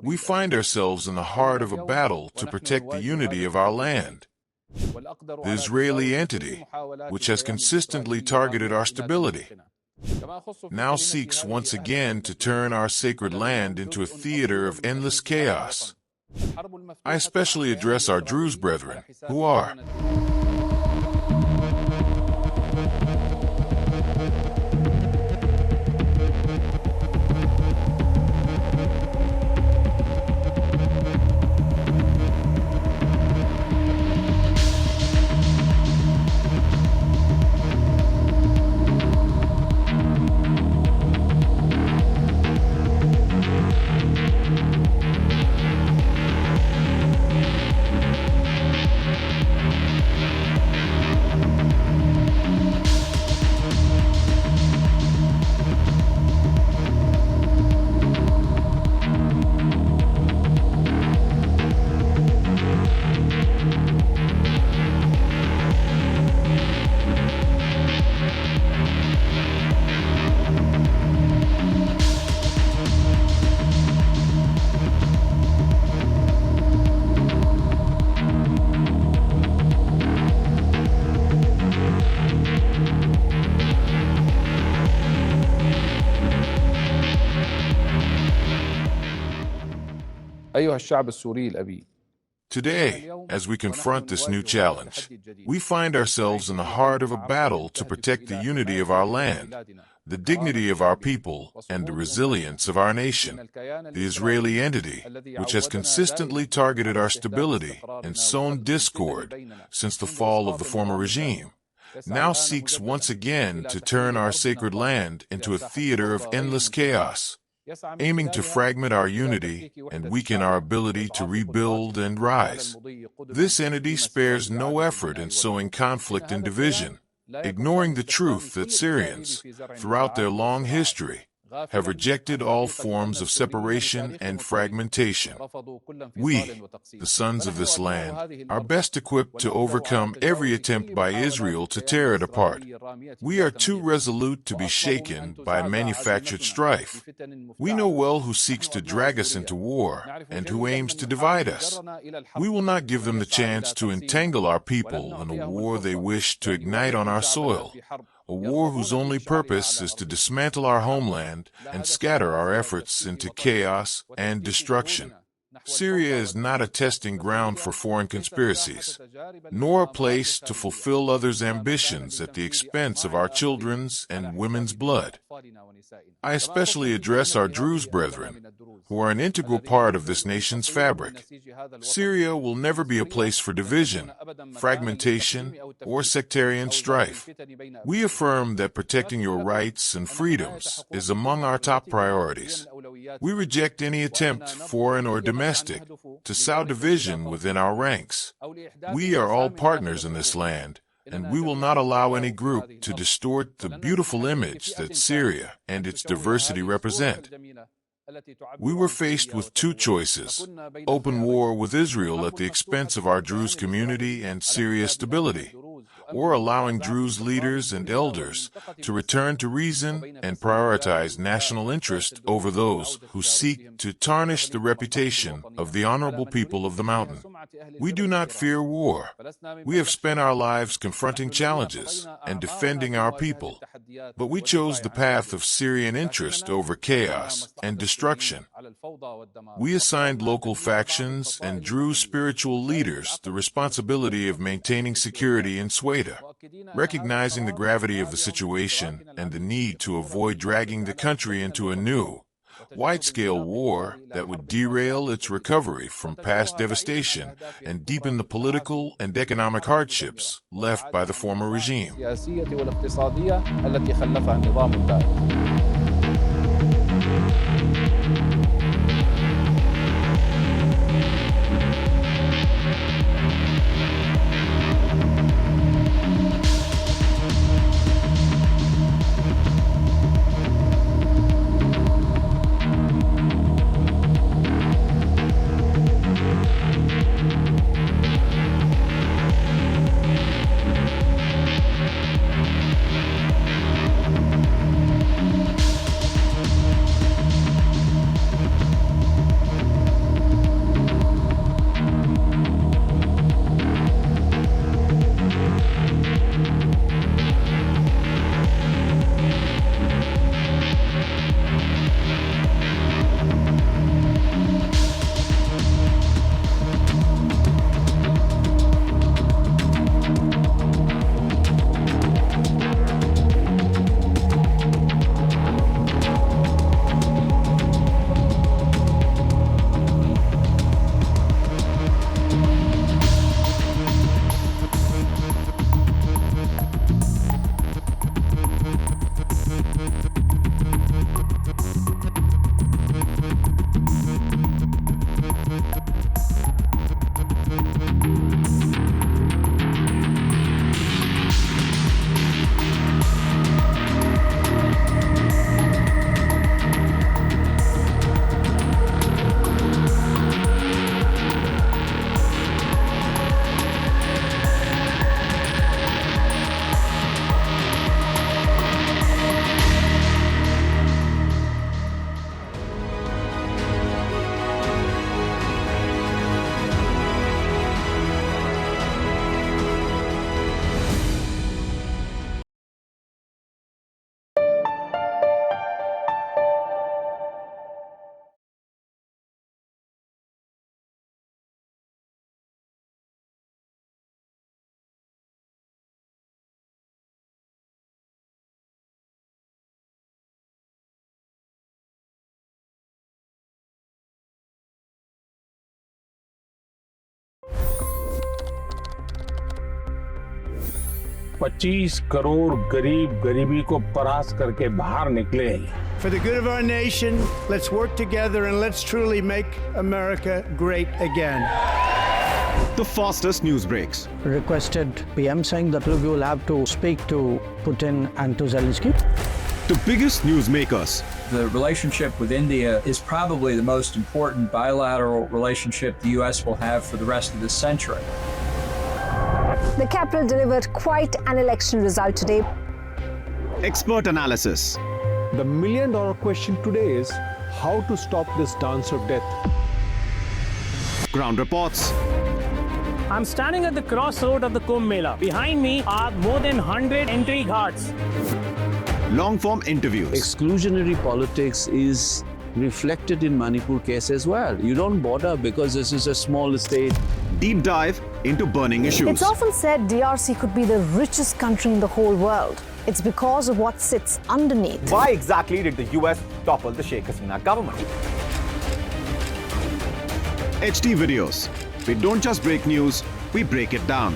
We find ourselves in the heart of a battle to protect the unity of our land. The Israeli entity, which has consistently targeted our stability, now seeks once again to turn our sacred land into a theater of endless chaos. I especially address our Druze brethren, who are Today, as we confront this new challenge, we find ourselves in the heart of a battle to protect the unity of our land, the dignity of our people, and the resilience of our nation. The Israeli entity, which has consistently targeted our stability and sown discord since the fall of the former regime, now seeks once again to turn our sacred land into a theater of endless chaos, aiming to fragment our unity and weaken our ability to rebuild and rise. This entity spares no effort in sowing conflict and division, ignoring the truth that Syrians, throughout their long history, have rejected all forms of separation and fragmentation. We, the sons of this land, are best equipped to overcome every attempt by Israel to tear it apart. We are too resolute to be shaken by manufactured strife. We know well who seeks to drag us into war and who aims to divide us. We will not give them the chance to entangle our people in a war they wish to ignite on our soil, a war whose only purpose is to dismantle our homeland and scatter our efforts into chaos and destruction. Syria is not a testing ground for foreign conspiracies, nor a place to fulfill others' ambitions at the expense of our children's and women's blood. I especially address our Druze brethren, who are an integral part of this nation's fabric. Syria will never be a place for division, fragmentation, or sectarian strife. We affirm that protecting your rights and freedoms is among our top priorities. We reject any attempt, foreign or domestic, to sow division within our ranks. We are all partners in this land, and we will not allow any group to distort the beautiful image that Syria and its diversity represent. We were faced with two choices: open war with Israel at the expense of our Druze community and Syria's stability, or allowing Druze leaders and elders to return to reason and prioritize national interest over those who seek to tarnish the reputation of the honorable people of the mountain. We do not fear war. We have spent our lives confronting challenges and defending our people, but we chose the path of Syrian interest over chaos and destruction. We assigned local factions and Druze spiritual leaders the responsibility of maintaining security in Sweida, recognizing the gravity of the situation and the need to avoid dragging the country into a new, wide-scale war that would derail its recovery from past devastation and deepen the political and economic hardships left by the former regime. 125 crore गरीब गरीबी को परास्त करके बाहर निकले। For the good of our nation, let's work together and let's truly make America great again. The fastest news breaks. Requested PM saying that we will have to speak to Putin and to Zelensky. The biggest newsmakers. The relationship with India is probably the most important bilateral relationship the U.S. will have for the rest of this century. The capital delivered quite an election result today. Expert analysis. The million-dollar question today is how to stop this dance of death. Ground reports. I'm standing at the crossroad of the Kumbh Mela. Behind me are more than 100 entry guards. Long-form interviews. Exclusionary politics is reflected in Manipur case as well. You don't bother because this is a small state. Deep dive into burning issues. It's often said DRC could be the richest country in the whole world. It's because of what sits underneath. Why exactly did the US topple the Sheikh Hasina government? HD videos. We don't just break news, we break it down.